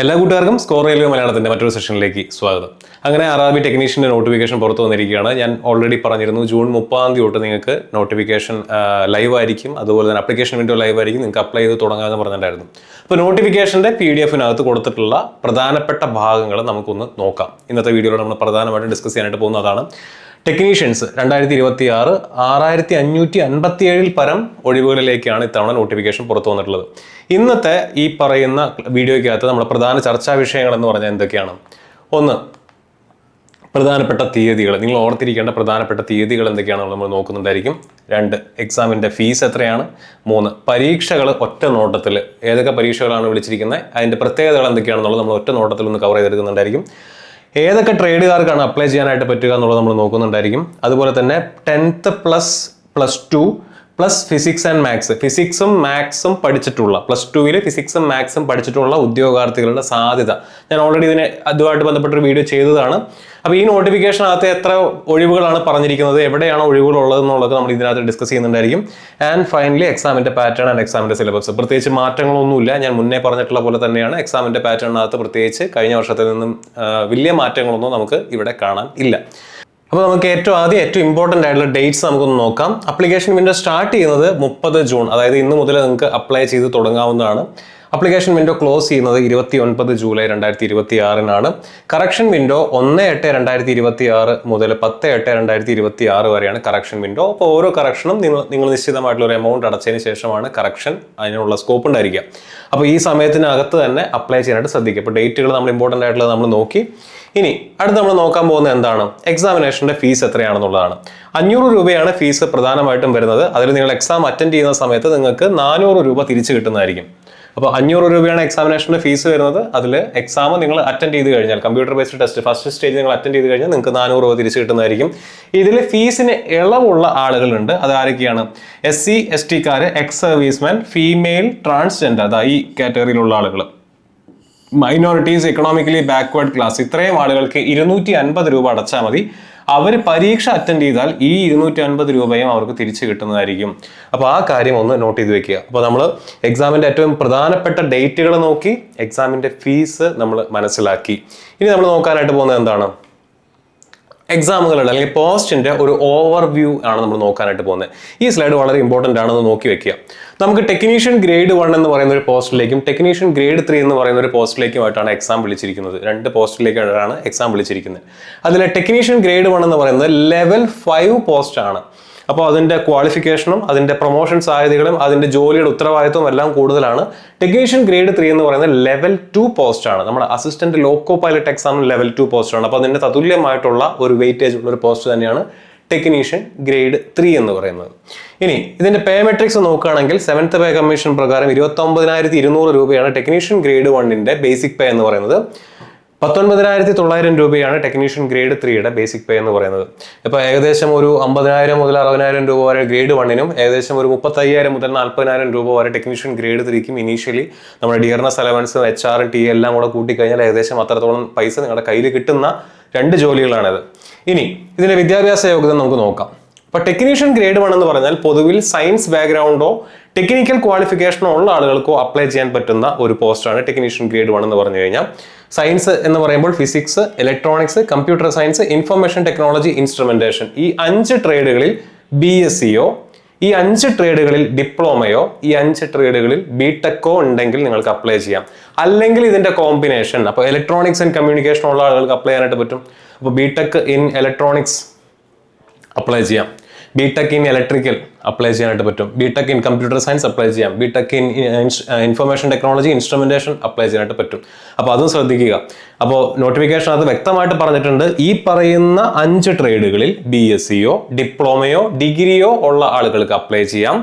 എല്ലാ കൂട്ടുകാർക്കും score railway മലയാളത്തിന്റെ മറ്റൊരു സെഷനിലേക്ക് സ്വാഗതം. അങ്ങനെ അറാബി ടെക്നീഷ്യന്റെ നോട്ടിഫിക്കേഷൻ പുറത്തു വന്നിരിക്കുകയാണ്. ഞാൻ ഓൾറെഡി പറഞ്ഞിരുന്നു, ജൂൺ 30 തൊട്ട് നിങ്ങൾക്ക് നോട്ടിഫിക്കേഷൻ ലൈവ് ആയിരിക്കും, അതുപോലെ തന്നെ അപ്ലിക്കേഷൻ വിൻഡോ ലൈവ് ആയിരിക്കും, നിങ്ങൾക്ക് അപ്ലൈ ചെയ്ത് തുടങ്ങാമെന്ന് പറഞ്ഞിട്ടുണ്ടായിരുന്നു. അപ്പോൾ നോട്ടിഫിക്കേഷന്റെ PDF-നകത്ത് കൊടുത്തിട്ടുള്ള പ്രധാനപ്പെട്ട ഭാഗങ്ങൾ നമുക്കൊന്ന് നോക്കാം. ഇന്നത്തെ വീഡിയോയിൽ നമ്മൾ പ്രധാനമായിട്ടും ഡിസ്കസ് ചെയ്യാനായിട്ട് പോകുന്നതാണ് ടെക്നീഷ്യൻസ് 2026 6557 പരം ഒഴിവുകളിലേക്കാണ് ഇത്തവണ നോട്ടിഫിക്കേഷൻ പുറത്തു വന്നിട്ടുള്ളത്. ഇന്നത്തെ ഈ പറയുന്ന വീഡിയോയ്ക്കകത്ത് നമ്മുടെ പ്രധാന ചർച്ചാ വിഷയങ്ങൾ എന്ന് പറഞ്ഞാൽ എന്തൊക്കെയാണ്? ഒന്ന്, പ്രധാനപ്പെട്ട തീയതികൾ, നിങ്ങൾ ഓർത്തിരിക്കേണ്ട പ്രധാനപ്പെട്ട തീയതികൾ എന്തൊക്കെയാണെന്ന് നമ്മൾ നോക്കുന്നുണ്ടായിരിക്കും. 2, എക്സാമിൻ്റെ ഫീസ് എത്രയാണ്? 3, പരീക്ഷകൾ ഒറ്റ നോട്ടത്തിൽ ഏതൊക്കെ പരീക്ഷകളാണ് വിളിച്ചിരിക്കുന്നത്, അതിൻ്റെ പ്രത്യേകതകൾ എന്തൊക്കെയാണെന്നുള്ളത് നമ്മൾ ഒറ്റ നോട്ടത്തിൽ ഒന്ന് കവർ ചെയ്തെടുക്കുന്നുണ്ടായിരിക്കും. ഏതൊക്കെ ട്രേഡുകാർക്കാണ് അപ്ലൈ ചെയ്യാനായിട്ട് പറ്റുക എന്നുള്ളത് നമ്മൾ നോക്കുന്നുണ്ടായിരിക്കും. അതുപോലെ തന്നെ 10th ++2 plus physics and maths, ഫിസിക്സും മാത്സും പഠിച്ചിട്ടുള്ള +2 ഫിസിക്സും മാത്സും പഠിച്ചിട്ടുള്ള ഉദ്യോഗാർത്ഥികളുടെ സാധ്യത ഞാൻ ഓൾറെഡി അതുമായിട്ട് ബന്ധപ്പെട്ടൊരു വീഡിയോ ചെയ്തതാണ്. അപ്പോൾ ഈ നോട്ടിഫിക്കേഷനകത്ത് എത്ര ഒഴിവുകളാണ് പറഞ്ഞിരിക്കുന്നത്, എവിടെയാണ് ഒഴിവുകൾ ഉള്ളതെന്നുള്ളത് നമ്മൾ ഇതിനകത്ത് ഡിസ്കസ് ചെയ്യുന്നുണ്ടായിരിക്കും. ആൻഡ് ഫൈനലി എക്സാമിൻ്റെ പാറ്റേൺ ആൻഡ് എക്സാമിൻ്റെ സിലബസ്. പ്രത്യേകിച്ച് മാറ്റങ്ങളൊന്നുമില്ല, ഞാൻ മുന്നേ പറഞ്ഞിട്ടുള്ള പോലെ തന്നെയാണ്. എക്സാമിൻ്റെ പാറ്റേണിനകത്ത് പ്രത്യേകിച്ച് കഴിഞ്ഞ വർഷത്തിൽ നിന്നും വലിയ മാറ്റങ്ങളൊന്നും നമുക്ക് ഇവിടെ കാണാൻ ഇല്ല. അപ്പോൾ നമുക്ക് ഏറ്റവും ഇമ്പോർട്ടൻ്റ് ആയിട്ടുള്ള ഡേറ്റ്സ് നമുക്കൊന്ന് നോക്കാം. അപ്ലിക്കേഷൻ വിൻഡോ സ്റ്റാർട്ട് ചെയ്യുന്നത് 30 ജൂൺ, അതായത് ഇന്ന് മുതൽ നിങ്ങൾക്ക് അപ്ലൈ ചെയ്ത് തുടങ്ങാവുന്നതാണ്. അപ്ലിക്കേഷൻ വിൻഡോ ക്ലോസ് ചെയ്യുന്നത് 29 ജൂലൈ 2026 കറക്ഷൻ വിൻഡോ 1/8/2026 മുതൽ 10/8/2026 വരെയാണ് കറക്ഷൻ വിൻഡോ. അപ്പോൾ ഓരോ കറക്ഷനും നിങ്ങൾ നിശ്ചിതമായിട്ടുള്ള ഒരു എമൗണ്ട് അടച്ചതിന് ശേഷമാണ് കറക്ഷൻ അതിനുള്ള സ്കോപ്പ് ഉണ്ടായിരിക്കുക. അപ്പോൾ ഈ സമയത്തിനകത്ത് തന്നെ അപ്ലൈ ചെയ്യാനായിട്ട് ശ്രദ്ധിക്കുക. അപ്പോൾ ഡേറ്റുകൾ നമ്മൾ ഇമ്പോർട്ടൻ്റ് ആയിട്ടുള്ളത് നമ്മൾ നോക്കി. ഇനി അടുത്ത് നമ്മൾ നോക്കാൻ പോകുന്നത് എന്താണ്? എക്സാമിനേഷൻ്റെ ഫീസ് എത്രയാണെന്നുള്ളതാണ്. 500 രൂപയാണ് ഫീസ് പ്രധാനമായിട്ടും വരുന്നത്. അതിൽ നിങ്ങൾ എക്സാം അറ്റൻഡ് ചെയ്യുന്ന സമയത്ത് നിങ്ങൾക്ക് 400 രൂപ തിരിച്ചു കിട്ടുന്നതായിരിക്കും. അപ്പോൾ 500 രൂപയാണ് എക്സാമിനേഷൻ്റെ ഫീസ് വരുന്നത്. അതിൽ എക്സാം നിങ്ങൾ അറ്റൻഡ് ചെയ്ത് കഴിഞ്ഞാൽ, computer based test first stage നിങ്ങൾ അറ്റൻഡ് ചെയ്ത് കഴിഞ്ഞാൽ നിങ്ങൾക്ക് 400 രൂപ തിരിച്ചു കിട്ടുന്നതായിരിക്കും. ഇതിൽ ഫീസിന് ഇളവുള്ള ആളുകളുണ്ട്. അത് ആരൊക്കെയാണ്? SC ST-കാര്, എക്സ് സർവീസ്മാൻ, ഫീമെയിൽ, ട്രാൻസ്ജെൻഡർ, ഈ കാറ്റഗറിയിലുള്ള ആളുകൾ, മൈനോറിറ്റീസ്, എക്കണോമിക്കലി ബാക്ക്വേർഡ് ക്ലാസ്, ഇത്രയും ആളുകൾക്ക് 250 രൂപ അടച്ചാൽ മതി. അവർ പരീക്ഷ അറ്റൻഡ് ചെയ്താൽ ഈ 250 രൂപയും അവർക്ക് തിരിച്ചു കിട്ടുന്നതായിരിക്കും. അപ്പോൾ ആ കാര്യം ഒന്ന് നോട്ട് ചെയ്ത് വെക്കുക. അപ്പോൾ നമ്മൾ എക്സാമിൻ്റെ ഏറ്റവും പ്രധാനപ്പെട്ട ഡേറ്റുകൾ നോക്കി, എക്സാമിൻ്റെ ഫീസ് നമ്മൾ മനസ്സിലാക്കി. ഇനി നമ്മൾ നോക്കാനായിട്ട് പോകുന്നത് എന്താണ്? എക്സാമുകളുടെ അല്ലെങ്കിൽ പോസ്റ്റിന്റെ ഒരു ഓവർവ്യൂ ആണ് നമ്മൾ നോക്കാനായിട്ട് പോകുന്നത്. ഈ സ്ലൈഡ് വളരെ ഇമ്പോർട്ടൻ്റ് ആണെന്ന് നോക്കി വെക്കുക. നമുക്ക് ടെക്നീഷ്യൻ ഗ്രേഡ് 1 എന്ന് പറയുന്ന ഒരു പോസ്റ്റിലേക്കും ടെക്നീഷ്യൻ ഗ്രേഡ് 3 എന്ന് പറയുന്ന ഒരു പോസ്റ്റിലേക്കുമായിട്ടാണ് എക്സാം വിളിച്ചിരിക്കുന്നത്. 2 പോസ്റ്റിലേക്കാണ് എക്സാം വിളിച്ചിരിക്കുന്നത്. അതിലെ ടെക്നീഷ്യൻ ഗ്രേഡ് 1 എന്ന് പറയുന്നത് ലെവൽ 5 പോസ്റ്റ് ആണ്. അപ്പോൾ അതിൻ്റെ ക്വാളിഫിക്കേഷനും അതിൻ്റെ പ്രൊമോഷൻ സാധ്യതകളും അതിൻ്റെ ജോലിയുടെ ഉത്തരവാദിത്വം എല്ലാം കൂടുതലാണ്. ടെക്നീഷ്യൻ ഗ്രേഡ് 3 എന്ന് പറയുന്നത് ലെവൽ 2 പോസ്റ്റ് ആണ്. നമ്മുടെ assistant loco pilot exam level 2 post ആണ്. അപ്പോൾ അതിൻ്റെ തതുല്യമായിട്ടുള്ള ഒരു വെയിറ്റേജ് ഉള്ള ഒരു പോസ്റ്റ് തന്നെയാണ് ടെക്നീഷ്യൻ ഗ്രേഡ് 3 എന്ന് പറയുന്നത്. ഇനി ഇതിന്റെ പേ മെട്രിക്സ് നോക്കുകയാണെങ്കിൽ 7th പേ കമ്മീഷൻ പ്രകാരം 29,200 രൂപയാണ് ടെക്നീഷ്യൻ ഗ്രേഡ് 1ന്റെ ബേസിക് പേ എന്ന് പറയുന്നത്. 19,900 രൂപയാണ് ടെക്നീഷ്യൻ ഗ്രേഡ് 3യുടെ ബേസിക് പേ എന്ന് പറയുന്നത്. ഇപ്പോൾ ഏകദേശം ഒരു 50,000 മുതൽ 60,000 രൂപ വരെ ഗ്രേഡ് 1നും ഏകദേശം ഒരു 35,000 മുതൽ 40,000 രൂപ വരെ ടെക്നീഷ്യൻ ഗ്രേഡ് 3ക്കും ഇനീഷ്യലി നമ്മുടെ ഡിയർനെസ് അലവൻസും HR TA എല്ലാം കൂടെ കൂട്ടിക്കഴിഞ്ഞാൽ ഏകദേശം അത്രത്തോളം പൈസ നിങ്ങളുടെ കയ്യിൽ കിട്ടുന്ന 2 ജോലികളാണിത്. ഇനി ഇതിന്റെ വിദ്യാഭ്യാസ യോഗ്യത നമുക്ക് നോക്കാം. അപ്പോൾ ടെക്നീഷ്യൻ ഗ്രേഡ് 1 എന്ന് പറഞ്ഞാൽ പൊതുവിൽ സയൻസ് ബാക്ക്ഗ്രൗണ്ടോ ടെക്നിക്കൽ ക്വാളിഫിക്കേഷനോ ഉള്ള ആളുകൾക്കോ അപ്ലൈ ചെയ്യാൻ പറ്റുന്ന ഒരു പോസ്റ്റാണ് ടെക്നീഷ്യൻ ഗ്രേഡ് 1 എന്ന് പറഞ്ഞു കഴിഞ്ഞാൽ. സയൻസ് എന്ന് പറയുമ്പോൾ physics, electronics, computer science, information technology, instrumentation, ഈ 5 ട്രേഡുകളിൽ BScയോ, ഈ 5 ട്രേഡുകളിൽ ഡിപ്ലോമയോ, ഈ 5 ട്രേഡുകളിൽ BTechോ ഉണ്ടെങ്കിൽ നിങ്ങൾക്ക് അപ്ലൈ ചെയ്യാം. അല്ലെങ്കിൽ ഇതിന്റെ കോമ്പിനേഷൻ, അപ്പോൾ ഇലക്ട്രോണിക്സ് ആൻഡ് കമ്മ്യൂണിക്കേഷൻ ഉള്ള ആളുകൾക്ക് അപ്ലൈ ചെയ്യാനായിട്ട് പറ്റും. അപ്പോൾ BTech ഇൻ ഇലക്ട്രോണിക്സ് അപ്ലൈ ചെയ്യാം, BTech ഇൻ ഇലക്ട്രിക്കൽ അപ്ലൈ ചെയ്യാനായിട്ട് പറ്റും, BTech in computer science apply ചെയ്യാം, BTech in information technology, instrumentation apply ചെയ്യാനായിട്ട് പറ്റും. അപ്പോൾ അതും ശ്രദ്ധിക്കുക. അപ്പോൾ നോട്ടിഫിക്കേഷൻ അത് വ്യക്തമായിട്ട് പറഞ്ഞിട്ടുണ്ട്, ഈ പറയുന്ന 5 ട്രേഡുകളിൽ BScയോ ഡിപ്ലോമയോ ഡിഗ്രിയോ ഉള്ള ആളുകൾക്ക് അപ്ലൈ ചെയ്യാം.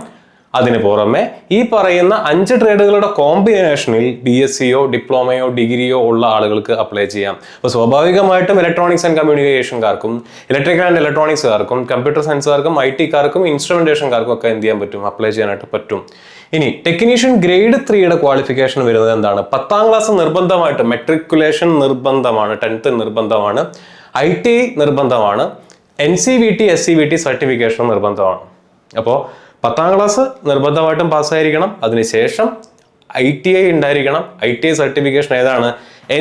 അതിന് പുറമെ ഈ പറയുന്ന 5 ട്രേഡുകളുടെ കോമ്പിനേഷനിൽ BScയോ ഡിപ്ലോമയോ ഡിഗ്രിയോ ഉള്ള ആളുകൾക്ക് അപ്ലൈ ചെയ്യാം. അപ്പോൾ സ്വാഭാവികമായിട്ടും ഇലക്ട്രോണിക്സ് ആൻഡ് കമ്മ്യൂണിക്കേഷൻകാർക്കും, ഇലക്ട്രിക്കൽ ആൻഡ് ഇലക്ട്രോണിക്സുകാർക്കും, കമ്പ്യൂട്ടർ സയൻസുകാർക്കും, IT-കാർക്കും, ഇൻസ്ട്രുമെന്റേഷൻകാർക്കും ഒക്കെ എന്ത് ചെയ്യാൻ പറ്റും? അപ്ലൈ ചെയ്യാനായിട്ട് പറ്റും. ഇനി ടെക്നീഷ്യൻ ഗ്രേഡ് 3യുടെ ക്വാളിഫിക്കേഷൻ വരുന്നത് എന്താണ്? 10ാം ക്ലാസ് നിർബന്ധമായിട്ട്, മെട്രിക്കുലേഷൻ നിർബന്ധമാണ്, 10th നിർബന്ധമാണ്, ITI നിർബന്ധമാണ്, NCVT SCVT സർട്ടിഫിക്കേഷൻ നിർബന്ധമാണ്. അപ്പോൾ 10ാം ക്ലാസ് നിർബന്ധമായിട്ടും പാസ്സായിരിക്കണം. അതിനുശേഷം ITI ഉണ്ടായിരിക്കണം. ITI സർട്ടിഫിക്കേഷൻ ഏതാണ്?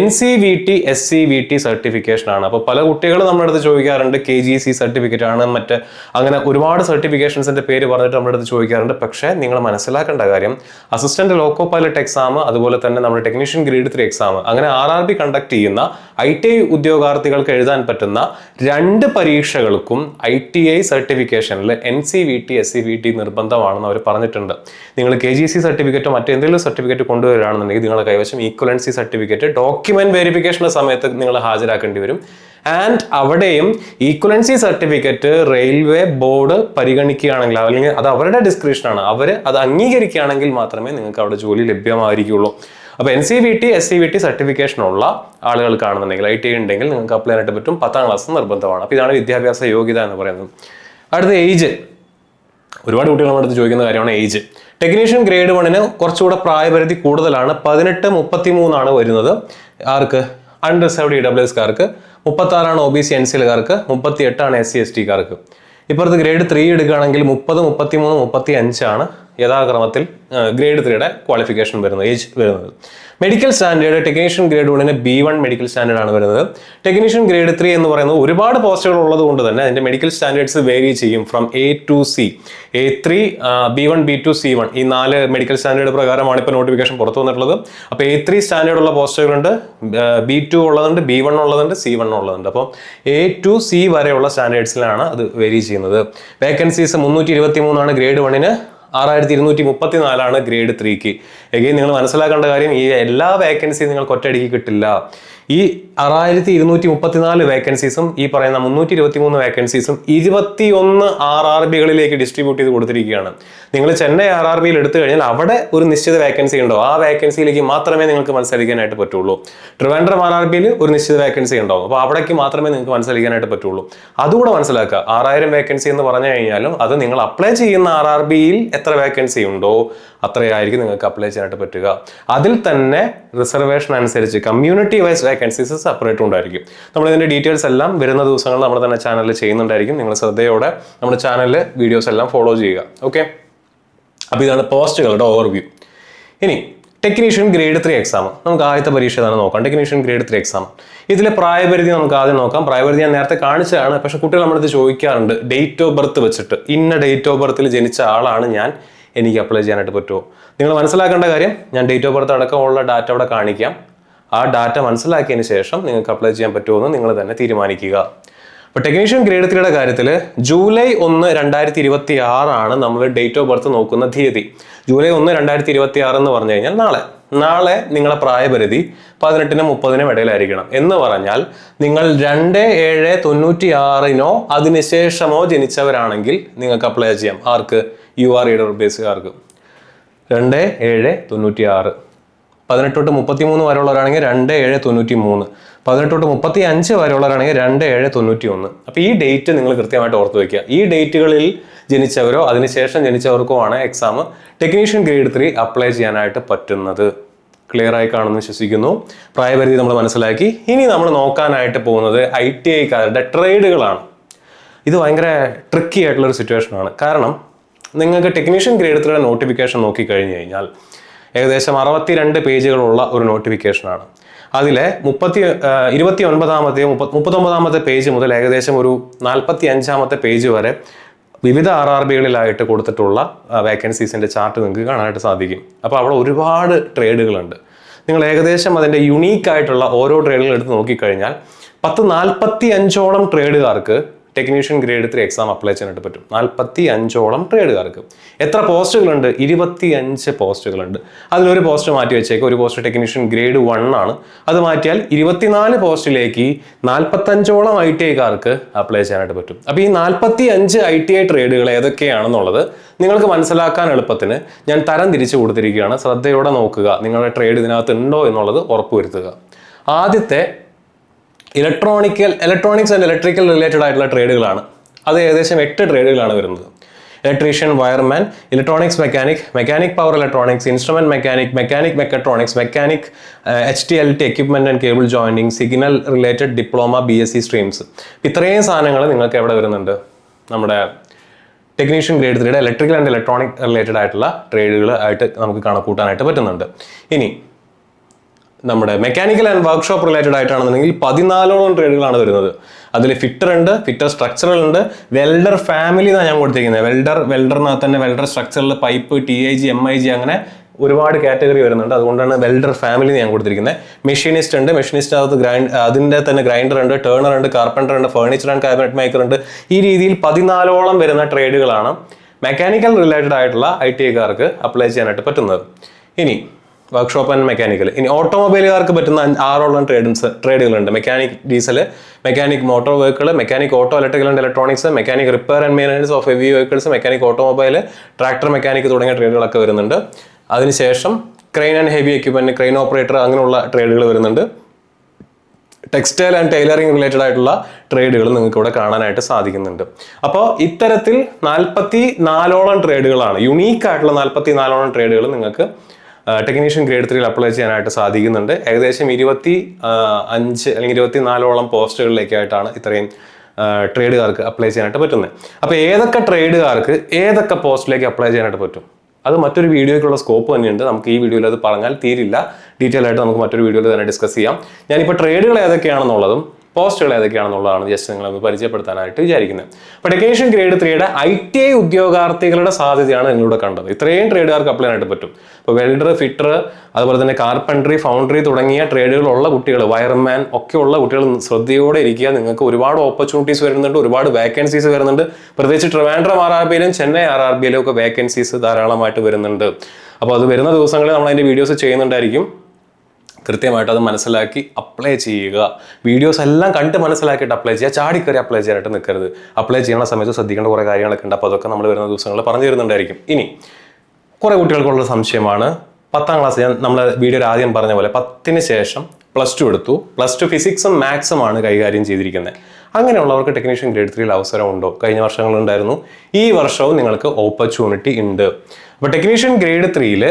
NCVT SCVT സർട്ടിഫിക്കേഷൻ ആണ്. അപ്പോൾ പല കുട്ടികളും നമ്മുടെ അടുത്ത് ചോദിക്കാറുണ്ട് KGC സർട്ടിഫിക്കറ്റ് ആണ്, മറ്റ് അങ്ങനെ ഒരുപാട് സർട്ടിഫിക്കേഷൻസിന്റെ പേര് പറഞ്ഞിട്ട് നമ്മുടെ അടുത്ത് ചോദിക്കാറുണ്ട്. പക്ഷേ നിങ്ങൾ മനസ്സിലാക്കേണ്ട കാര്യം, അസിസ്റ്റന്റ് ലോക്കോ പൈലറ്റ് എക്സാം, അതുപോലെ തന്നെ നമ്മുടെ ടെക്നീഷ്യൻ ഗ്രേഡ് 3 എക്സാം, അങ്ങനെ RRB കണ്ടക്ട് ചെയ്യുന്ന ITI ഉദ്യോഗാർത്ഥികൾക്ക് എഴുതാൻ പറ്റുന്ന 2 പരീക്ഷകൾക്കും ITI സർട്ടിഫിക്കേഷനിൽ NCVT SCVT നിർബന്ധമാണെന്ന് അവർ പറഞ്ഞിട്ടുണ്ട്. നിങ്ങൾ KGC സർട്ടിഫിക്കറ്റോ മറ്റെന്തെങ്കിലും സർട്ടിഫിക്കറ്റ് കൊണ്ടുവരികയാണെന്നുണ്ടെങ്കിൽ നിങ്ങളുടെ കൈവശം ഈക്വലൻസി സർട്ടിഫിക്കറ്റ് ഡോക്യുമെന്റ് വെരിഫിക്കേഷന്റെ സമയത്ത് നിങ്ങൾ ഹാജരാക്കേണ്ടി വരും. ആൻഡ് അവിടെയും ഈക്വലൻസി സർട്ടിഫിക്കറ്റ് റെയിൽവേ ബോർഡ് പരിഗണിക്കുകയാണെങ്കിൽ, അല്ലെങ്കിൽ അത് അവരുടെ ഡിസ്ക്രിപ്ഷനാണ്, അവർ അത് അംഗീകരിക്കുകയാണെങ്കിൽ മാത്രമേ നിങ്ങൾക്ക് അവിടെ ജോലി ലഭ്യമായിരിക്കുള്ളൂ. അപ്പോൾ NCVT SCVT സർട്ടിഫിക്കേഷൻ ഉള്ള ആളുകൾക്കാണെന്നുണ്ടെങ്കിൽ, ITI ഉണ്ടെങ്കിൽ നിങ്ങൾക്ക് അപ്ലൈ ചെയ്യാനായിട്ട് പറ്റും. 10ാം ക്ലാസ് നിർബന്ധമാണ്. അപ്പോൾ ഇതാണ് വിദ്യാഭ്യാസ യോഗ്യത എന്ന് പറയുന്നത്. അടുത്ത ഏജ്. ഒരുപാട് കുട്ടികൾ നമ്മുടെ അടുത്ത് ചോദിക്കുന്ന കാര്യമാണ് ഏജ്. ടെക്നീഷ്യൻ ഗ്രേഡ് 1 കുറച്ചുകൂടെ പ്രായപരിധി കൂടുതലാണ്. 18-33 വരുന്നത്. ആർക്ക്? അൺറിസർവ്ഡ് EWSകാർക്ക്. 36 OBC NCLകാർക്ക്. 38 SC STകാർക്ക്. ഇപ്പുറത്ത് ഗ്രേഡ് 3 എടുക്കുകയാണെങ്കിൽ 30, 33, 35 യഥാക്രമത്തിൽ ഗ്രേഡ് 3യുടെ ക്വാളിഫിക്കേഷൻ വരുന്നത്, ഏജ് വരുന്നത്. Medical standard technician grade 1 B1 medical standard ആണ് വരുന്നത്. ടെക്നീഷ്യൻ ഗ്രേഡ് 3 എന്ന് പറയുന്നത് ഒരുപാട് പോസ്റ്റുകൾ ഉള്ളത് കൊണ്ട് തന്നെ അതിന്റെ മെഡിക്കൽ സ്റ്റാൻഡേർഡ്സ് വേരി ചെയ്യും. From A to C, A3, B1, B2, C1 ഈ 4 മെഡിക്കൽ സ്റ്റാൻഡേർഡ് പ്രകാരമാണ് ഇപ്പോൾ നോട്ടിഫിക്കേഷൻ പുറത്തു വന്നിട്ടുള്ളത്. അപ്പോൾ A3 സ്റ്റാൻഡേർഡ് ഉള്ള പോസ്റ്റുകളുണ്ട്, B2 ഉള്ളതുണ്ട്, B1 ഉള്ളതുണ്ട്, C1 ഉള്ളതുണ്ട്. അപ്പോൾ A to C വരെയുള്ള സ്റ്റാൻഡേർഡ്സിലാണ് അത് വേരി ചെയ്യുന്നത്. വേക്കൻസീസ് 323 ഗ്രേഡ് 1, 6234 ഗ്രേഡ് 3ക്ക്. എഗെയിൻ നിങ്ങൾ മനസ്സിലാക്കേണ്ട കാര്യം, ഈ എല്ലാ വേക്കൻസിയും നിങ്ങൾക്ക് ഒറ്റയടിക്ക് കിട്ടില്ല. ഈ 6234 വേക്കൻസീസും ഈ പറയുന്ന 323 വേക്കൻസീസും 21 RRBകളിലേക്ക് ഡിസ്ട്രിബ്യൂട്ട് ചെയ്ത് കൊടുത്തിരിക്കുകയാണ്. നിങ്ങൾ ചെന്നൈ RRBയിൽ എടുത്തു കഴിഞ്ഞാൽ അവിടെ ഒരു നിശ്ചിത വേക്കൻസി ഉണ്ടോ, ആ വേക്കൻസിയിലേക്ക് മാത്രമേ നിങ്ങൾക്ക് മത്സരിക്കാനായിട്ട് പറ്റുള്ളൂ. ട്രിവാൻഡ്രം RRBയിൽ ഒരു നിശ്ചിത വേക്കൻസി ഉണ്ടാവും. അപ്പോൾ അവിടേക്ക് മാത്രമേ നിങ്ങൾക്ക് മത്സരിക്കാനായിട്ട് പറ്റുള്ളൂ. അതുകൂടെ മനസ്സിലാക്കുക. 6000 വേക്കൻസി എന്ന് പറഞ്ഞു കഴിഞ്ഞാലും അത് നിങ്ങൾ അപ്ലൈ ചെയ്യുന്ന RRBയിൽ എത്ര വേക്കൻസി ഉണ്ടോ അത്രയായിരിക്കും നിങ്ങൾക്ക് അപ്ലൈ ചെയ്യാനായിട്ട് പറ്റുക. അതിൽ തന്നെ റിസർവേഷൻ അനുസരിച്ച് കമ്മ്യൂണിറ്റി വൈസ് വേക്കൻസീസ് സെപ്പറേറ്റ് ഉണ്ടായിരിക്കും. നമ്മൾ ഇതിന്റെ ഡീറ്റെയിൽസ് എല്ലാം വരുന്ന ദിവസങ്ങളിൽ നമ്മുടെ തന്നെ ചാനലിൽ ചെയ്യുന്നുണ്ടായിരിക്കും. നിങ്ങൾ ശ്രദ്ധയോടെ നമ്മുടെ ചാനലിൽ വീഡിയോസ് എല്ലാം ഫോളോ ചെയ്യുക. ഓക്കെ, അപ്പോൾ ഇതാണ് പോസ്റ്റുകളുടെ ഓവർവ്യൂ. ഇനി ടെക്നീഷ്യൻ ഗ്രേഡ് 3 എക്സാം, നമുക്ക് ആദ്യത്തെ പരീക്ഷ തന്നെ നോക്കാം. ടെക്നീഷ്യൻ ഗ്രേഡ് 3 എക്സാം, ഇതിലെ പ്രായപരിധി നമുക്ക് ആദ്യം നോക്കാം. പ്രായപരിധി ഞാൻ നേരത്തെ കാണിച്ചതാണ്, പക്ഷെ കുട്ടികൾ നമ്മുടെ ചോദിക്കാറുണ്ട് ഡേറ്റ് ഓഫ് ബർത്ത് വെച്ചിട്ട്, ഇന്ന ഡേറ്റ് ഓഫ് ബർത്തിൽ ജനിച്ച ആളാണ് ഞാൻ, എനിക്ക് അപ്ലൈ ചെയ്യാനായിട്ട് പറ്റുമോ? നിങ്ങൾ മനസ്സിലാക്കേണ്ട കാര്യം, ഞാൻ ഡേറ്റ് ഓഫ് ബർത്ത് അടക്കമുള്ള ഡാറ്റ അവിടെ കാണിക്കാം. ആ ഡാറ്റ മനസ്സിലാക്കിയതിന് ശേഷം നിങ്ങൾക്ക് അപ്ലൈ ചെയ്യാൻ പറ്റുമോ എന്ന് നിങ്ങൾ തന്നെ തീരുമാനിക്കുക. അപ്പോൾ ടെക്നീഷ്യൻ ഗ്രേഡ് 3യുടെ കാര്യത്തിൽ ജൂലൈ 1, 2026 നമ്മൾ ഡേറ്റ് ഓഫ് ബർത്ത് നോക്കുന്ന തീയതി. ജൂലൈ 1, 2026 എന്ന് പറഞ്ഞു കഴിഞ്ഞാൽ നാളെ നിങ്ങളുടെ പ്രായപരിധി 18-നും 30-നും ഇടയിലായിരിക്കണം. എന്ന് പറഞ്ഞാൽ നിങ്ങൾ 2/7/96 അതിനുശേഷമോ ജനിച്ചവരാണെങ്കിൽ നിങ്ങൾക്ക് അപ്ലൈ ചെയ്യാം. ആർക്ക്? UR EWSകാർക്ക് 2/7/96. 18-33 വരെയുള്ളവരാണെങ്കിൽ 2/7/93. 18-35 വരെയുള്ളവരാണെങ്കിൽ 2/7/91. അപ്പോൾ ഈ ഡേറ്റ് നിങ്ങൾ കൃത്യമായിട്ട് ഓർത്ത് വയ്ക്കുക. ഈ ഡേറ്റുകളിൽ ജനിച്ചവരോ അതിനുശേഷം ജനിച്ചവർക്കോ ആണ് എക്സാം ടെക്നീഷ്യൻ ഗ്രേഡ് 3 അപ്ലൈ ചെയ്യാനായിട്ട് പറ്റുന്നത്. ക്ലിയർ ആയി കാണുമെന്ന് വിശ്വസിക്കുന്നു. പ്രായപരിധി നമ്മൾ മനസ്സിലാക്കി. ഇനി നമ്മൾ നോക്കാനായിട്ട് പോകുന്നത് ITIക്കാരുടെ ട്രേഡുകളാണ്. ഇത് ഭയങ്കര ട്രിക്കി ആയിട്ടുള്ളൊരു സിറ്റുവേഷനാണ്. കാരണം നിങ്ങൾക്ക് ടെക്നീഷ്യൻ ഗ്രേഡ് 3യുടെ നോട്ടിഫിക്കേഷൻ നോക്കിക്കഴിഞ്ഞ് കഴിഞ്ഞാൽ ഏകദേശം 62 പേജുകളുള്ള ഒരു നോട്ടിഫിക്കേഷനാണ്. അതിലെ 39ാമത്തെ പേജ് മുതൽ ഏകദേശം ഒരു 45ാമത്തെ പേജ് വരെ വിവിധ RRBകളിലായിട്ട് കൊടുത്തിട്ടുള്ള വേക്കൻസീസിൻ്റെ ചാർട്ട് നിങ്ങൾക്ക് കാണാനായിട്ട് സാധിക്കും. അപ്പോൾ അവിടെ ഒരുപാട് ട്രേഡുകളുണ്ട്. നിങ്ങൾ ഏകദേശം അതിൻ്റെ യുണീക്കായിട്ടുള്ള ഓരോ ട്രേഡുകൾ എടുത്ത് നോക്കിക്കഴിഞ്ഞാൽ 10-45ഓളം ട്രേഡുകാർക്ക് ടെക്നീഷ്യൻ ഗ്രേഡ് 3 എക്സാം അപ്ലൈ ചെയ്യാനായിട്ട് പറ്റും. 45ഓളം ട്രേഡുകാർക്ക്. എത്ര പോസ്റ്റുകളുണ്ട്? 25 പോസ്റ്റുകളുണ്ട്. അതിലൊരു പോസ്റ്റ് മാറ്റി വെച്ചേക്ക്. ഒരു പോസ്റ്റ് ടെക്നീഷ്യൻ ഗ്രേഡ് 1 ആണ്. അത് മാറ്റിയാൽ 24 പോസ്റ്റിലേക്ക് 45ഓളം ITIക്കാർക്ക് അപ്ലൈ ചെയ്യാനായിട്ട് പറ്റും. അപ്പോൾ ഈ 45 ITI ട്രേഡുകൾ ഏതൊക്കെയാണെന്നുള്ളത് നിങ്ങൾക്ക് മനസ്സിലാക്കാൻ എളുപ്പത്തിന് ഞാൻ തരം തിരിച്ചു കൊടുത്തിരിക്കുകയാണ്. ശ്രദ്ധയോടെ നോക്കുക. നിങ്ങളുടെ ട്രേഡ് ഇതിനകത്ത് ഉണ്ടോ എന്നുള്ളത് ഉറപ്പുവരുത്തുക. ആദ്യത്തെ ഇലക്ട്രോണിക്സ് ആൻഡ് ഇലക്ട്രിക്കൽ റിലേറ്റഡ് ആയിട്ടുള്ള ട്രേഡുകളാണ്. അത് ഏകദേശം 8 ട്രേഡുകളാണ് വരുന്നത്. Electrician, wireman, electronics mechanic, mechanic power electronics, instrument mechanic, mechanic mechatronics, mechanic HTLT equipment and cable joining, signal related diploma, BSc streams. ഇത്രയും സാധനങ്ങൾ നിങ്ങൾക്ക് എവിടെ വരുന്നുണ്ട്? നമ്മുടെ ടെക്നീഷ്യൻ ഗ്രേഡ് 3യുടെ ഇലക്ട്രിക്കൽ ആൻഡ് ഇലക്ട്രോണിക് റിലേറ്റഡ് ആയിട്ടുള്ള ട്രേഡുകൾ ആയിട്ട് നമുക്ക് കണക്കൂട്ടാനായിട്ട് പറ്റുന്നുണ്ട്. ഇനി നമ്മുടെ മെക്കാനിക്കൽ ആൻഡ് വർക്ക്ഷോപ്പ് റിലേറ്റഡ് ആയിട്ടാണെന്നുണ്ടെങ്കിൽ 14ഓളം ട്രേഡുകളാണ് വരുന്നത്. അതിൽ ഫിറ്റർ ഉണ്ട്, ഫിറ്റർ സ്ട്രക്ചറൽ ഉണ്ട്, വെൽഡർ ഫാമിലി എന്നാണ് ഞാൻ കൊടുത്തിരിക്കുന്നത്. വെൽഡറിനകത്ത് തന്നെ welder structural, pipe, TIG, MIG അങ്ങനെ ഒരുപാട് കാറ്റഗറി വരുന്നുണ്ട്. അതുകൊണ്ടാണ് വെൽഡർ ഫാമിലി ഞാൻ കൊടുത്തിരിക്കുന്നത്. മെഷീനിസ്റ്റ് ഉണ്ട്, മെഷീനിസ്റ്റ് അതിൻ്റെ തന്നെ ഗ്രൈൻഡർ ഉണ്ട്, ടേണർ ഉണ്ട്, കാർപ്പൻറ്റർ ഉണ്ട്, ഫർണിച്ചർ ആൻഡ് കാബിനറ്റ് മേക്കർ ഉണ്ട്. ഈ രീതിയിൽ 14ഓളം വരുന്ന ട്രേഡുകളാണ് മെക്കാനിക്കൽ റിലേറ്റഡ് ആയിട്ടുള്ള ITIക്കാർക്ക് അപ്ലൈ ചെയ്യാനായിട്ട് പറ്റുന്നത്. ഇനി വർക്ക്ഷോപ്പ് ആൻഡ് മെക്കാനിക്കൽ. ഇനി ഓട്ടോമൊബൈലുകാർക്ക് പറ്റുന്ന 6ഓളം ട്രേഡുകളുണ്ട്. Mechanic diesel, mechanic motor vehicle, mechanic auto electrical and electronics, mechanic repair and maintenance of heavy vehicles, mechanic automobile, tractor mechanic തുടങ്ങിയ ട്രേഡുകളൊക്കെ വരുന്നുണ്ട്. അതിനുശേഷം crane and heavy equipment, crane operator അങ്ങനെയുള്ള ട്രേഡുകൾ വരുന്നുണ്ട്. ടെക്സ്റ്റൈൽ ആൻഡ് ടൈലറിംഗ് റിലേറ്റഡ് ആയിട്ടുള്ള ട്രേഡുകൾ നിങ്ങൾക്ക് ഇവിടെ കാണാനായിട്ട് സാധിക്കുന്നുണ്ട്. അപ്പോൾ ഇത്തരത്തിൽ 44ഓളം ട്രേഡുകളാണ്, യുണീക്ക് ആയിട്ടുള്ള 44ഓളം ട്രേഡുകൾ നിങ്ങൾക്ക് ടെക്നീഷ്യൻ ഗ്രേഡ് 3യിൽ അപ്ലൈ ചെയ്യാനായിട്ട് സാധിക്കുന്നുണ്ട്. ഏകദേശം 25 അല്ലെങ്കിൽ 24ഓളം പോസ്റ്റുകളിലേക്കായിട്ടാണ് ഇത്രയും ട്രേഡുകാർക്ക് അപ്ലൈ ചെയ്യാനായിട്ട് പറ്റുന്നത്. അപ്പോൾ ഏതൊക്കെ ട്രേഡുകാർക്ക് ഏതൊക്കെ പോസ്റ്റിലേക്ക് അപ്ലൈ ചെയ്യാനായിട്ട് പറ്റും, അത് മറ്റൊരു വീഡിയോയ്ക്കുള്ള സ്കോപ്പ് തന്നെയുണ്ട്. നമുക്ക് ഈ വീഡിയോയിൽ അത് പറഞ്ഞാൽ തീരില്ല. ഡീറ്റെയിൽ ആയിട്ട് നമുക്ക് മറ്റൊരു വീഡിയോയിൽ തന്നെ ഡിസ്കസ് ചെയ്യാം. ഞാനിപ്പോൾ ട്രേഡുകൾ ഏതൊക്കെയാണെന്നുള്ളതും പോസ്റ്റുകൾ ഏതൊക്കെയാണെന്നുള്ളതാണ് ജസ്റ്റ് നിങ്ങളൊന്ന് പരിചയപ്പെടുത്താനായിട്ട് വിചാരിക്കുന്നത്. അപ്പോൾ ടെക്നീഷ്യൻ ഗ്രേഡ് 3യുടെ ITI ഉദ്യോഗാർത്ഥികളുടെ സാധ്യതയാണ് നിങ്ങളിവിടെ കണ്ടത്. ഇത്രയും ട്രേഡുകാർക്ക് അപ്ലൈ ചെയ്യാനായിട്ട് പറ്റും. ഇപ്പോൾ വെൽഡർ, ഫിറ്റർ, അതുപോലെ തന്നെ കാർപ്പൻട്രി, ഫൗണ്ടറി തുടങ്ങിയ ട്രേഡുകളുള്ള കുട്ടികൾ, വയർമാൻ ഒക്കെ ഉള്ള കുട്ടികൾ ശ്രദ്ധയോടെ ഇരിക്കുക. നിങ്ങൾക്ക് ഒരുപാട് ഓപ്പർച്യൂണിറ്റീസ് വരുന്നുണ്ട്, ഒരുപാട് വേക്കൻസീസ് വരുന്നുണ്ട്. പ്രത്യേകിച്ച് ട്രിവാൻഡ്രം RRBയിലും ചെന്നൈ RRBയിലും ഒക്കെ വേക്കൻസീസ് ധാരാളമായിട്ട് വരുന്നുണ്ട്. അപ്പോൾ അത് വരുന്ന ദിവസങ്ങളിൽ നമ്മൾ അതിൻ്റെ വീഡിയോസ് ചെയ്യുന്നുണ്ടായിരിക്കും. കൃത്യമായിട്ട് അത് മനസ്സിലാക്കി അപ്ലൈ ചെയ്യുക. വീഡിയോസ് എല്ലാം കണ്ട് മനസ്സിലാക്കിയിട്ട് അപ്ലൈ ചെയ്യുക. ചാടിക്കറി അപ്ലൈ ചെയ്യാനായിട്ട് നിൽക്കരുത്. അപ്ലൈ ചെയ്യുന്ന സമയത്ത് ശ്രദ്ധിക്കേണ്ട കുറേ കാര്യങ്ങളൊക്കെ ഉണ്ട്. അപ്പോൾ അതൊക്കെ നമ്മൾ വരുന്ന ദിവസങ്ങളിൽ പറഞ്ഞു തരുന്നുണ്ടായിരിക്കും. ഇനി കുറേ കുട്ടികൾക്കുള്ള സംശയമാണ്, 10ാം ക്ലാസ് നമ്മൾ വീഡിയോയിൽ ആദ്യം പറഞ്ഞ പോലെ 10ന് ശേഷം +2 എടുത്തു, +2 ഫിസിക്സും മാത്സും ആണ് കൈകാര്യം ചെയ്തിരിക്കുന്നത്. അങ്ങനെയുള്ളവർക്ക് ടെക്നീഷ്യൻ ഗ്രേഡ് 3യിൽ അവസരമുണ്ടോ? കഴിഞ്ഞ വർഷങ്ങളുണ്ടായിരുന്നു, ഈ വർഷവും നിങ്ങൾക്ക് ഓപ്പർച്യൂണിറ്റി ഉണ്ട്. അപ്പോൾ ടെക്നീഷ്യൻ ഗ്രേഡ് 3യിൽ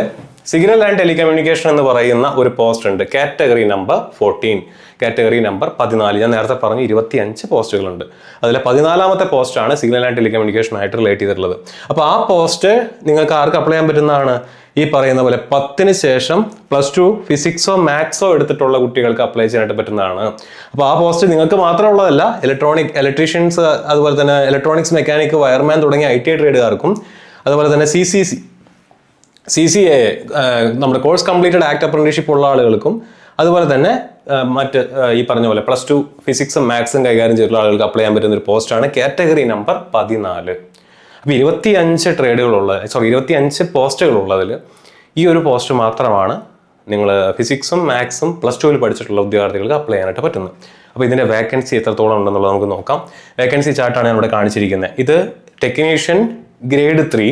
സിഗ്നൽ ആൻഡ് ടെലികമ്മ്യൂണിക്കേഷൻ എന്ന് പറയുന്ന ഒരു പോസ്റ്റ് ഉണ്ട്, കാറ്റഗറി നമ്പർ 14, കാറ്റഗറി നമ്പർ 14. ഞാൻ നേരത്തെ പറഞ്ഞു 25 പോസ്റ്റുകളുണ്ട്. അതിൽ 14ാമത്തെ പോസ്റ്റാണ് സിഗ്നൽ ആൻഡ് ടെലികമ്മ്യൂണിക്കേഷനായിട്ട് റിലേറ്റ് ചെയ്തിട്ടുള്ളത്. അപ്പോൾ ആ പോസ്റ്റ് നിങ്ങൾക്ക് ആർക്ക് അപ്ലൈ ചെയ്യാൻ പറ്റുന്നതാണ്? ഈ പറയുന്ന പോലെ 10ന് ശേഷം +2 ഫിസിക്സോ മാത്സോ എടുത്തിട്ടുള്ള കുട്ടികൾക്ക് അപ്ലൈ ചെയ്യാനായിട്ട് പറ്റുന്നതാണ്. അപ്പോൾ ആ പോസ്റ്റ് നിങ്ങൾക്ക് മാത്രമുള്ളതല്ല, ഇലക്ട്രീഷ്യൻസ്, അതുപോലെ തന്നെ ഇലക്ട്രോണിക്സ്, മെക്കാനിക്, വയർമാൻ തുടങ്ങിയ ITI ട്രേഡുകാർക്കും, അതുപോലെ തന്നെ CCA നമ്മുടെ കോഴ്സ് കംപ്ലീറ്റഡ് ആക്ട് അപ്രന്റീഷിപ്പ് ഉള്ള ആളുകൾക്കും, അതുപോലെ തന്നെ മറ്റ് ഈ പറഞ്ഞ പോലെ +2 ഫിസിക്സും മാത്സും കൈകാര്യം ചെയ്തിട്ടുള്ള ആളുകൾക്ക് അപ്ലൈ ചെയ്യാൻ പറ്റുന്ന ഒരു പോസ്റ്റാണ് കാറ്റഗറി നമ്പർ 14. അപ്പോൾ 25 പോസ്റ്റുകളുള്ളതിൽ ഈ ഒരു പോസ്റ്റ് മാത്രമാണ് നിങ്ങൾ ഫിസിക്സും മാത്സും +2ൽ പഠിച്ചിട്ടുള്ള ഉദ്യോഗാർത്ഥികൾക്ക് അപ്ലൈ ചെയ്യാനായിട്ട് പറ്റുന്നത്. അപ്പോൾ ഇതിൻ്റെ വേക്കൻസി എത്രത്തോളം ഉണ്ടെന്നുള്ളത് നമുക്ക് നോക്കാം. വേക്കൻസി ചാർട്ടാണ് ഞാൻ ഇവിടെ കാണിച്ചിരിക്കുന്നത്. ഇത് technician grade 3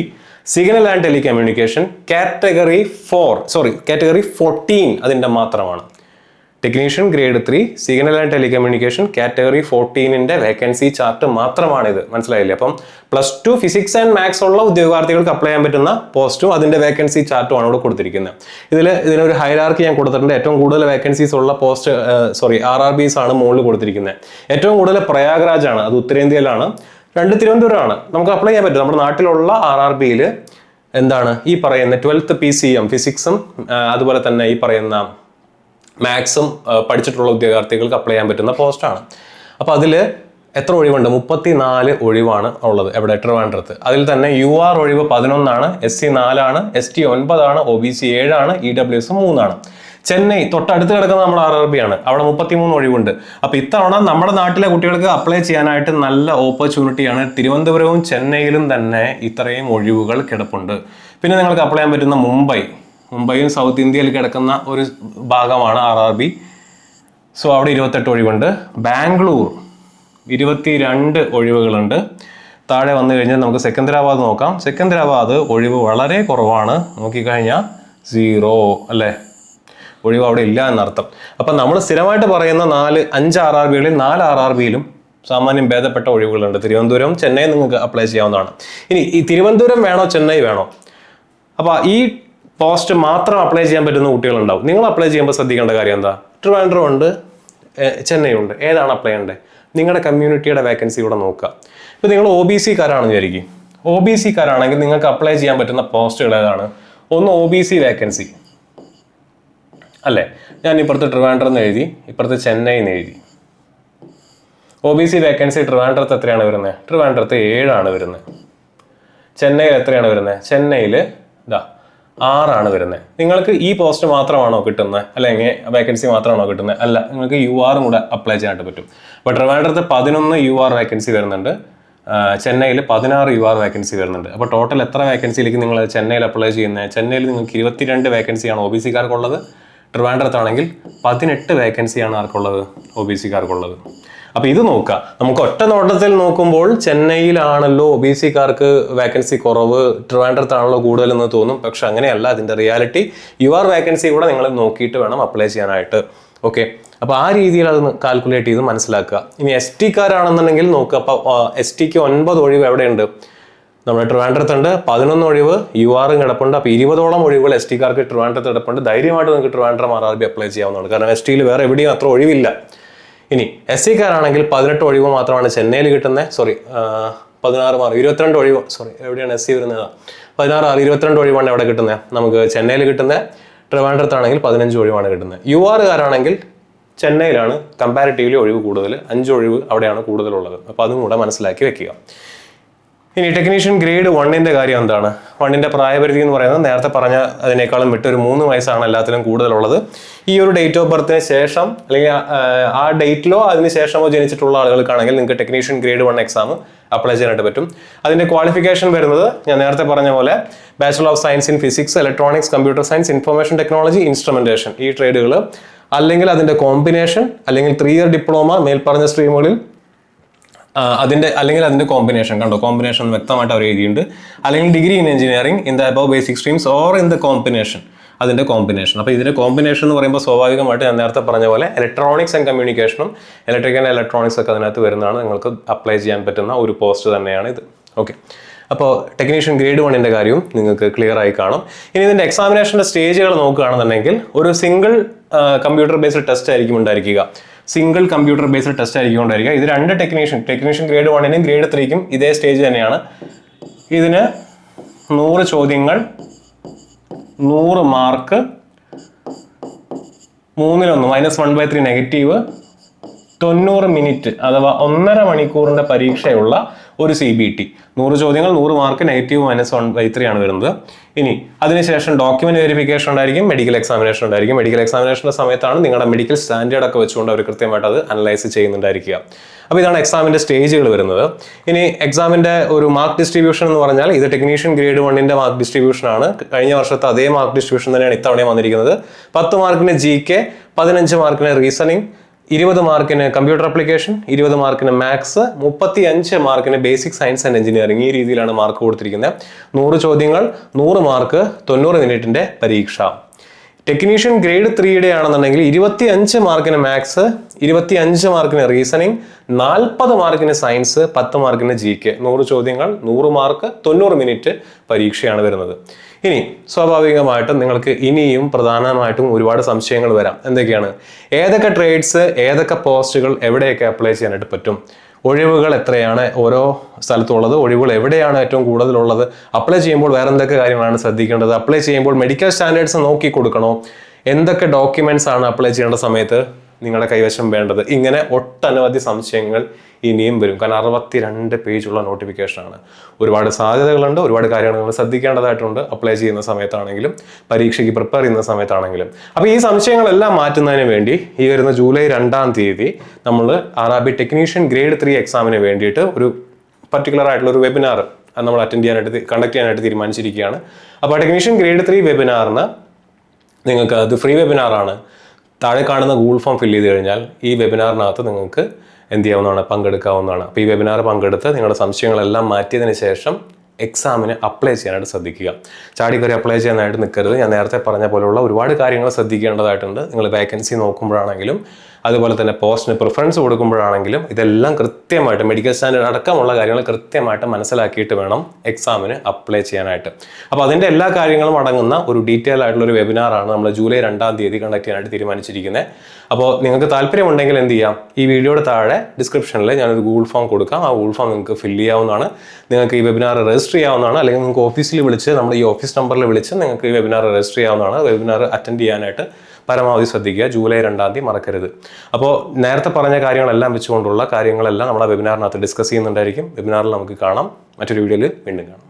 signal and telecommunication category 14 അതിൻ്റെ മാത്രമാണ്. Technician grade 3 signal and telecommunication category 14ന്റെ വേക്കൻസി ചാർട്ട് മാത്രമാണിത്. മനസ്സിലായില്ലേ? അപ്പം +2 ഫിസിക്സ് ആൻഡ് മാത്സ് ഉള്ള ഉദ്യോഗാർത്ഥികൾക്ക് അപ്ലൈ ചെയ്യാൻ പറ്റുന്ന പോസ്റ്റും അതിന്റെ വേക്കൻസി ചാർട്ടുമാണ് ഇവിടെ കൊടുത്തിരിക്കുന്നത്. ഇതിനൊരു ഹൈറാർക്കി ഞാൻ കൊടുത്തിട്ടുണ്ട്. ഏറ്റവും കൂടുതൽ വേക്കൻസീസ് ഉള്ള RRBs ആണ് മുകളിൽ കൊടുത്തിരിക്കുന്നത്. ഏറ്റവും കൂടുതൽ പ്രയാഗ്രാജ് ആണ്, അത് ഉത്തരേന്ത്യയിലാണ്. 2 തിരുവനന്തപുരമാണ്. നമുക്ക് അപ്ലൈ ചെയ്യാൻ പറ്റും. നമ്മുടെ നാട്ടിലുള്ള RRBയിൽ എന്താണ് ഈ പറയുന്ന 12th PCM ഫിസിക്സും അതുപോലെ തന്നെ ഈ പറയുന്ന മാത്സും പഠിച്ചിട്ടുള്ള ഉദ്യോഗാർത്ഥികൾക്ക് അപ്ലൈ ചെയ്യാൻ പറ്റുന്ന പോസ്റ്റാണ്. അപ്പോൾ അതിൽ എത്ര ഒഴിവുണ്ട്? 34 ഒഴിവാണ് ഉള്ളത്. എവിടെ? ട്രിവാൻഡ്രത്ത്. അതിൽ തന്നെ UR ഒഴിവ് 11 ആണ്, SC 4 ആണ്, ST 9 ആണ്, OBC 7 ആണ്, EWS 3 ആണ്. ചെന്നൈ തൊട്ടടുത്ത് കിടക്കുന്ന നമ്മുടെ RRB ആണ്, അവിടെ 33 ഒഴിവുണ്ട്. അപ്പോൾ ഇത്തവണ നമ്മുടെ നാട്ടിലെ കുട്ടികൾക്ക് അപ്ലൈ ചെയ്യാനായിട്ട് നല്ല ഓപ്പർച്യൂണിറ്റിയാണ്. തിരുവനന്തപുരവും ചെന്നൈയിലും തന്നെ ഇത്രയും ഒഴിവുകൾ കിടപ്പുണ്ട്. പിന്നെ നിങ്ങൾക്ക് അപ്ലൈ ചെയ്യാൻ പറ്റുന്ന മുംബൈയും സൗത്ത് ഇന്ത്യയിൽ കിടക്കുന്ന ഒരു ഭാഗമാണ് RRB. സോ അവിടെ 28 ഒഴിവുണ്ട്. ബാംഗ്ലൂർ 22 ഒഴിവുകളുണ്ട്. താഴെ വന്നു കഴിഞ്ഞാൽ നമുക്ക് സെക്കന്ദരാബാദ് നോക്കാം. സെക്കന്ദരാബാദ് ഒഴിവ് വളരെ കുറവാണ്. നോക്കിക്കഴിഞ്ഞാൽ 0 അല്ലേ, ഒഴിവ് അവിടെ ഇല്ല എന്നർത്ഥം. അപ്പം നമ്മൾ സ്ഥിരമായിട്ട് പറയുന്ന 5 RRBകളിൽ 4 RRBയിലും സാമാന്യം ഭേദപ്പെട്ട ഒഴിവുകളുണ്ട്. തിരുവനന്തപുരം, ചെന്നൈ നിങ്ങൾക്ക് അപ്ലൈ ചെയ്യാവുന്നതാണ്. ഇനി ഈ തിരുവനന്തപുരം വേണോ ചെന്നൈ വേണോ? അപ്പോൾ ഈ പോസ്റ്റ് മാത്രം അപ്ലൈ ചെയ്യാൻ പറ്റുന്ന കുട്ടികളുണ്ടാവും. നിങ്ങൾ അപ്ലൈ ചെയ്യുമ്പോൾ ശ്രദ്ധിക്കേണ്ട കാര്യം എന്താ? ട്രിവാൻഡ്രം ഉണ്ട്, ചെന്നൈ ഉണ്ട്, ഏതാണ് അപ്ലൈ ചെയ്യേണ്ടത്? നിങ്ങളുടെ കമ്മ്യൂണിറ്റിയുടെ വേക്കൻസി ഇവിടെ നോക്കുക. ഇപ്പോൾ നിങ്ങൾ OBC കാരാണെന്ന് വിചാരിക്കും. OBC-കാരാണെങ്കിൽ നിങ്ങൾക്ക് അപ്ലൈ ചെയ്യാൻ പറ്റുന്ന പോസ്റ്റുകൾ ഏതാണ്? ഒന്ന് OBC വേക്കൻസി അല്ലേ? ഞാൻ ഇപ്പുറത്ത് ട്രിവാൻഡ്രം എന്ന് എഴുതി, ഇപ്പുറത്ത് ചെന്നൈ എന്ന് എഴുതി. OBC വേക്കൻസി ട്രിവാൻഡ്രത്ത് എത്രയാണ് വരുന്നത്? ട്രിവാൻഡ്രത്ത് 7 ആണ് വരുന്നത്. ചെന്നൈയിൽ എത്രയാണ് വരുന്നത്? ചെന്നൈയിൽ 6 വരുന്നത്. നിങ്ങൾക്ക് ഈ പോസ്റ്റ് മാത്രമാണോ കിട്ടുന്നത്, അല്ലെങ്കിൽ വേക്കൻസി മാത്രമാണോ കിട്ടുന്നത്? അല്ല, നിങ്ങൾക്ക് UR കൂടെ അപ്ലൈ ചെയ്യാനായിട്ട് പറ്റും. അപ്പോൾ ട്രിവാൻഡ്രത്ത് 11 UR വേക്കൻസി വരുന്നുണ്ട്, ചെന്നൈയിൽ 16 UR വേക്കൻസി വരുന്നുണ്ട്. അപ്പോൾ ടോട്ടൽ എത്ര വേക്കൻസിയിലേക്ക് നിങ്ങൾ ചെന്നൈയിൽ അപ്ലൈ ചെയ്യുന്നത്? ചെന്നൈയിൽ നിങ്ങൾക്ക് 22 വേക്കൻസിയാണ് OBC-കാർക്കുള്ളത്. ട്രിവാൻഡ്രത്താണെങ്കിൽ 18 വേക്കൻസിയാണ് ആർക്കുള്ളത്? OBC-കാർക്കുള്ളത്. അപ്പോൾ ഇത് നോക്കുക, നമുക്ക് ഒറ്റ നോട്ടത്തിൽ നോക്കുമ്പോൾ ചെന്നൈയിലാണല്ലോ OBC-കാർക്ക് വേക്കൻസി കുറവ്, ട്രിവാൻഡ്രത്താണല്ലോ കൂടുതലെന്ന് തോന്നും. പക്ഷെ അങ്ങനെയല്ല, അതിൻ്റെ റിയാലിറ്റി UR വേക്കൻസി കൂടെ നിങ്ങൾ നോക്കിയിട്ട് വേണം അപ്ലൈ ചെയ്യാനായിട്ട്. ഓക്കെ, അപ്പോൾ ആ രീതിയിൽ അത് കാൽക്കുലേറ്റ് ചെയ്ത് മനസ്സിലാക്കുക. ഇനി ST-കാരാണെന്നുണ്ടെങ്കിൽ നോക്കുക, അപ്പോൾ ST-ക്ക് 9 ഒഴിവ് എവിടെയുണ്ട്? നമ്മുടെ ട്രിവാൻഡ്രത്തുണ്ട്. 11 ഒഴിവ് UR-ഉം കിടപ്പുണ്ട്. അപ്പോൾ 20ഓളം ഒഴിവുകൾ ST-കാർക്ക് ട്രിവാൻഡ്രത്ത് കിടപ്പുണ്ട്. ധൈര്യമായിട്ട് നിങ്ങൾക്ക് ട്രിവാൻഡ്രം RRB അപ്ലൈ ചെയ്യാവുന്നതാണ്, കാരണം ST-യിൽ വേറെ എവിടെയും അത്ര ഒഴിവില്ല. ഇനി SC-കാരാണെങ്കിൽ 18 ഒഴിവ് മാത്രമാണ് ചെന്നൈയിൽ കിട്ടുന്നത്. 22 ഒഴിവ്, എവിടെയാണ് SC വരുന്നത്? 16, 22 ഒഴിവാണ് എവിടെ കിട്ടുന്നത്? നമുക്ക് ചെന്നൈയിൽ കിട്ടുന്നത്. ട്രിവാൻഡ്രത്താണെങ്കിൽ 15 ഒഴിവാണ് കിട്ടുന്നത്. UR-കാരാണെങ്കിൽ ചെന്നൈയിലാണ് കമ്പാരിറ്റീവ്ലി ഒഴിവ് കൂടുതൽ, 5 ഒഴിവ് അവിടെയാണ് കൂടുതലുള്ളത്. അപ്പോൾ അതും കൂടെ മനസ്സിലാക്കി വെക്കുക. ഇനി ടെക്നീഷ്യൻ ഗ്രേഡ് 1-ന്റെ കാര്യം എന്താണ്? 1-ന്റെ പ്രായപരിധി എന്ന് പറയുന്നത് നേരത്തെ പറഞ്ഞ അതിനേക്കാളും വിട്ട് ഒരു 3 വയസ്സാണ് എല്ലാത്തിലും കൂടുതലുള്ളത്. ഈ ഒരു ഡേറ്റ് ഓഫ് ബർത്തിന് ശേഷം, അല്ലെങ്കിൽ ആ ഡേറ്റിലോ അതിന് ശേഷമോ ജനിച്ചിട്ടുള്ള ആളുകൾക്കാണെങ്കിൽ നിങ്ങൾക്ക് ടെക്നീഷ്യൻ ഗ്രേഡ് 1 എക്സാം അപ്ലൈ ചെയ്യാനായിട്ട് പറ്റും. അതിന്റെ ക്വാളിഫിക്കേഷൻ വരുന്നത് ഞാൻ നേരത്തെ പറഞ്ഞ പോലെ bachelor of science in physics, electronics, computer science, information technology, instrumentation, ഈ ട്രേഡുകൾ, അല്ലെങ്കിൽ അതിന്റെ കോമ്പിനേഷൻ, അല്ലെങ്കിൽ 3 ഇയർ ഡിപ്ലോമ മേൽപ്പറഞ്ഞ സ്ട്രീമുകളിൽ അതിന്റെ കോമ്പിനേഷൻ. കണ്ടോ, കോമ്പിനേഷൻ വ്യക്തമായിട്ട് അവർ എഴുതിയിട്ടുണ്ട്. അല്ലെങ്കിൽ degree in engineering in the above basic streams or in the combination, അതിന്റെ കോമ്പിനേഷൻ. അപ്പോൾ ഇതിന്റെ കോമ്പിനേഷൻ എന്ന് പറയുമ്പോൾ സ്വാഭാവികമായിട്ട് ഞാൻ നേരത്തെ പറഞ്ഞ പോലെ ഇലക്ട്രോണിക്സ് ആൻഡ് കമ്മ്യൂണിക്കേഷനും ഇലക്ട്രിക്കൽ ആൻഡ് ഇലക്ട്രോണിക്സ് ഒക്കെ അതിനകത്ത് വരുന്നതാണ്. നിങ്ങൾക്ക് അപ്ലൈ ചെയ്യാൻ പറ്റുന്ന ഒരു പോസ്റ്റ് തന്നെയാണ് ഇത്. ഓക്കെ, അപ്പോൾ ടെക്നീഷ്യൻ ഗ്രേഡ് 1-ന്റെ കാര്യവും നിങ്ങൾക്ക് ക്ലിയർ ആയി കാണും. ഇനി ഇതിന്റെ എക്സാമിനേഷന്റെ സ്റ്റേജുകൾ നോക്കുകയാണെന്നുണ്ടെങ്കിൽ ഒരു സിംഗിൾ കമ്പ്യൂട്ടർ ബേസ്ഡ് ടെസ്റ്റ് ആയിരിക്കും ഉണ്ടായിരിക്കുക. സിംഗിൾ കമ്പ്യൂട്ടർ ബേസ്ഡ് ടെസ്റ്റ് ആയിരിക്കും ഉണ്ടായിരിക്കുക. ഇത് 2 ടെക്നീഷ്യൻ ഗ്രേഡ് 1-നും ഗ്രേഡ് 3-ക്കും ഇതേ സ്റ്റേജ് തന്നെയാണ്. ഇതിന് 100 ചോദ്യങ്ങൾ, 100 മാർക്ക്, 3-1 -1/3 നെഗറ്റീവ്, 90 മിനിറ്റ് അഥവാ 1.5 മണിക്കൂറിന്റെ പരീക്ഷയുള്ള ഒരു CBT. 100 ചോദ്യങ്ങൾ, 100 മാർക്ക്, നെഗറ്റീവ് -1/3 ആണ് വരുന്നത്. ഇനി അതിനുശേഷം ഡോക്യുമെന്റ് വെരിഫിക്കേഷൻ ഉണ്ടായിരിക്കും, മെഡിക്കൽ എക്സാമിനേഷൻ ഉണ്ടായിരിക്കും. മെഡിക്കൽ എക്സാമിനേഷന്റെ സമയത്താണ് നിങ്ങളുടെ മെഡിക്കൽ സ്റ്റാൻഡേർഡ് ഒക്കെ വെച്ചുകൊണ്ട് അവർ കൃത്യമായിട്ട് അത് അനലൈസ് ചെയ്യുന്നുണ്ടായിരിക്കുക. അപ്പോൾ ഇതാണ് എക്സാമിന്റെ സ്റ്റേജുകൾ വരുന്നത്. ഇനി എക്സാമിന്റെ ഒരു മാർക്ക് ഡിസ്ട്രിബ്യൂഷൻ എന്ന് പറഞ്ഞാൽ ഇത് ടെക്നീഷ്യൻ ഗ്രേഡ് 1-ന്റെ മാർക്ക് ഡിസ്ട്രിബ്യൂഷൻ ആണ്. കഴിഞ്ഞ വർഷത്തെ അതേ മാർക്ക് ഡിസ്ട്രിബ്യൂഷൻ തന്നെയാണ് ഇത്തവണയും വന്നിരിക്കുന്നത്. 10 മാർക്കിന് GK, 15 മാർക്കിന് റീസണിംഗ്, 20 മാർക്കിന് കമ്പ്യൂട്ടർ ആപ്ലിക്കേഷൻ, 20 മാർക്കിന് മാത്സ്, 35 മാർക്കിന് ബേസിക് സയൻസ് ആൻഡ് എഞ്ചിനീയറിംഗ്. ഈ രീതിയിലാണ് മാർക്ക് കൊടുത്തിരിക്കുന്നത്. 100 ചോദ്യങ്ങൾ, 100 മാർക്ക്, 90 മിനിറ്റിന്റെ പരീക്ഷ. ടെക്നീഷ്യൻ ഗ്രേഡ് 3-യുടെ ആണെന്നുണ്ടെങ്കിൽ 25 മാർക്കിന് മാത്സ്, 25 മാർക്കിന് റീസണിംഗ്, 40 മാർക്കിന് സയൻസ്, 10 മാർക്കിന് GK. 100 ചോദ്യങ്ങൾ, 100 മാർക്ക്, 90 മിനിറ്റ് പരീക്ഷയാണ് വരുന്നത്. ഇനി സ്വാഭാവികമായിട്ടും നിങ്ങൾക്ക് ഇനിയും പ്രധാനമായിട്ടും ഒരുപാട് സംശയങ്ങൾ വരാം. എന്തൊക്കെയാണ്? ഏതൊക്കെ ട്രേഡ്സ്, ഏതൊക്കെ പോസ്റ്റുകൾ എവിടെയൊക്കെ അപ്ലൈ ചെയ്യാനായിട്ട് പറ്റും? ഒഴിവുകൾ എത്രയാണ് ഓരോ സ്ഥലത്തുള്ളത്? ഒഴിവുകൾ എവിടെയാണ് ഏറ്റവും കൂടുതലുള്ളത്? അപ്ലൈ ചെയ്യുമ്പോൾ വേറെ എന്തൊക്കെ കാര്യങ്ങളാണ് ശ്രദ്ധിക്കേണ്ടത്? അപ്ലൈ ചെയ്യുമ്പോൾ മെഡിക്കൽ സ്റ്റാൻഡേർഡ്സ് നോക്കി കൊടുക്കണോ? എന്തൊക്കെ ഡോക്യുമെന്റ്സ് ആണ് അപ്ലൈ ചെയ്യേണ്ട സമയത്ത് നിങ്ങളുടെ കൈവശം വേണ്ടത്? ഇങ്ങനെ ഒട്ടനവധി സംശയങ്ങൾ ഇനിയും വരും. കാരണം 62 പേജുള്ള നോട്ടിഫിക്കേഷനാണ്. ഒരുപാട് സാധ്യതകളുണ്ട്, ഒരുപാട് കാര്യങ്ങൾ നിങ്ങൾ ശ്രദ്ധിക്കേണ്ടതായിട്ടുണ്ട് അപ്ലൈ ചെയ്യുന്ന സമയത്താണെങ്കിലും പരീക്ഷയ്ക്ക് പ്രിപ്പയർ ചെയ്യുന്ന സമയത്താണെങ്കിലും. അപ്പോൾ ഈ സംശയങ്ങളെല്ലാം മാറ്റുന്നതിന് വേണ്ടി ഈ വരുന്ന ജൂലൈ 2-ാം തീയതി നമ്മൾ RRB ടെക്നീഷ്യൻ ഗ്രേഡ് 3 എക്സാമിന് വേണ്ടിയിട്ട് ഒരു പർട്ടിക്കുലർ ആയിട്ടുള്ള ഒരു വെബിനാർ നമ്മൾ കണ്ടക്ട് ചെയ്യാനായിട്ട് തീരുമാനിച്ചിരിക്കുകയാണ്. അപ്പോൾ ടെക്നീഷ്യൻ ഗ്രേഡ് 3 വെബിനാറിന് നിങ്ങൾക്ക് അത് ഫ്രീ വെബിനാറാണ്. താഴെ കാണുന്ന ഗൂഗിൾ ഫോം ഫില്ല് ചെയ്ത് കഴിഞ്ഞാൽ ഈ വെബിനാറിനകത്ത് നിങ്ങൾക്ക് എന്ത് ചെയ്യാവുന്നതാണ്? പങ്കെടുക്കാവുന്നതാണ്. അപ്പോൾ ഈ വെബിനാർ പങ്കെടുത്ത് നിങ്ങളുടെ സംശയങ്ങളെല്ലാം മാറ്റിയതിന് ശേഷം എക്സാമിന് അപ്ലൈ ചെയ്യാനായിട്ട് ശ്രദ്ധിക്കുക. ചാടിക്കറി അപ്ലൈ ചെയ്യാനായിട്ട് നിൽക്കരുത്. ഞാൻ നേരത്തെ പറഞ്ഞ പോലെയുള്ള ഒരുപാട് കാര്യങ്ങൾ ശ്രദ്ധിക്കേണ്ടതായിട്ടുണ്ട്. നിങ്ങൾ വേക്കൻസി നോക്കുമ്പോഴാണെങ്കിലും അതുപോലെ തന്നെ പോസ്റ്റിന് പ്രിഫറൻസ് കൊടുക്കുമ്പോഴാണെങ്കിലും ഇതെല്ലാം കൃത്യമായിട്ട് മെഡിക്കൽ സ്റ്റാൻഡേർഡ് അടക്കമുള്ള കാര്യങ്ങൾ കൃത്യമായിട്ട് മനസ്സിലാക്കിയിട്ട് വേണം എക്സാമിന് അപ്ലൈ ചെയ്യാനായിട്ട്. അപ്പോൾ അതിൻ്റെ എല്ലാ കാര്യങ്ങളും അടങ്ങുന്ന ഒരു ഡീറ്റെയിൽ ആയിട്ടുള്ള ഒരു വെബിനാറാണ് നമ്മൾ ജൂലൈ 2-ാം തീയതി കണ്ടക്ട് ചെയ്യാനായിട്ട് തീരുമാനിച്ചിരിക്കുന്നത്. അപ്പോൾ നിങ്ങൾക്ക് താല്പര്യമുണ്ടെങ്കിൽ എന്ത് ചെയ്യാം, ഈ വീഡിയോയുടെ താഴെ ഡിസ്ക്രിപ്ഷനിൽ ഞാനൊരു ഗൂഗിൾ ഫോം കൊടുക്കാം. ആ ഗൂഗിൾ ഫോം നിങ്ങൾക്ക് ഫില്ല് ചെയ്യാവുന്നതാണ്. നിങ്ങൾക്ക് ഈ വെബിനാർ രജിസ്റ്റർ ചെയ്യാവുന്നതാണ്. അല്ലെങ്കിൽ നിങ്ങൾക്ക് ഓഫീസിൽ വിളിച്ച് നമ്മുടെ ഈ ഓഫീസ് നമ്പറിൽ വിളിച്ച് നിങ്ങൾക്ക് ഈ വെബിനാർ രജിസ്റ്റർ ചെയ്യാവുന്നതാണ്. വെബിനാർ അറ്റൻഡ് ചെയ്യാനായിട്ട് പരമാവധി ശ്രദ്ധിക്കുക. ജൂലൈ 2-ാം തീയതി മറക്കരുത്. അപ്പോൾ നേരത്തെ പറഞ്ഞ കാര്യങ്ങളെല്ലാം വെച്ചുകൊണ്ടുള്ള കാര്യങ്ങളെല്ലാം നമ്മുടെ വെബിനാറിനകത്ത് ഡിസ്കസ് ചെയ്യുന്നുണ്ടായിരിക്കും. വെബിനാറിൽ നമുക്ക് കാണാം. മറ്റൊരു വീഡിയോയിൽ വീണ്ടും കാണാം.